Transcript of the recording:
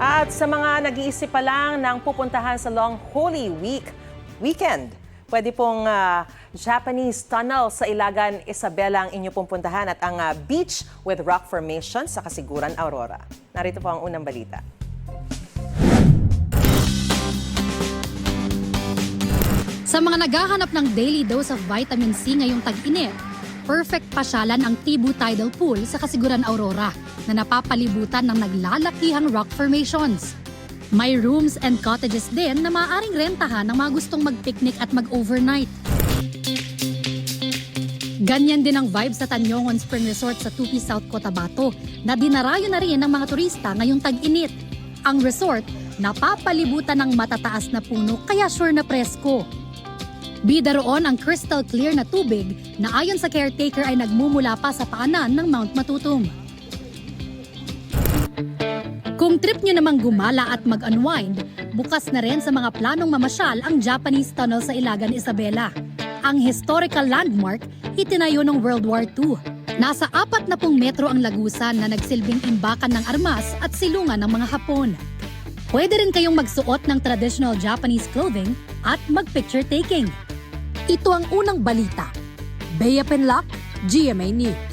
At sa mga nag-iisip pa lang ng pupuntahan sa Long Holy Weekend, pwede pong Japanese tunnel sa Ilagan Isabela ang inyo pong puntahan at ang beach with rock formation sa Kasiguran, Aurora. Narito po ang unang balita. Sa mga naghahanap ng daily dose of vitamin C ngayong tag-init, perfect pasyalan ang Tibu Tidal Pool sa Kasiguran, Aurora na napapalibutan ng naglalakihang rock formations. May rooms and cottages din na maaaring rentahan ng mga gustong mag-picnic at mag-overnight. Ganyan din ang vibe sa Tanyongon Spring Resort sa Tupi, South Cotabato na dinarayo na rin ng mga turista ngayong tag-init. Ang resort napapalibutan ng matataas na puno kaya sure na presko. Bida roon ang crystal clear na tubig na ayon sa caretaker ay nagmumula pa sa paanan ng Mount Matutum. Kung trip nyo namang gumala at mag-unwind, bukas na rin sa mga planong mamasyal ang Japanese Tunnel sa Ilagan Isabela. Ang historical landmark itinayo ng World War II. Nasa 40 metro ang lagusan na nagsilbing imbakan ng armas at silungan ng mga Hapon. Pwede rin kayong magsuot ng traditional Japanese clothing at mag-picture taking. Ito ang unang balita. Bea Penlac, GMA News.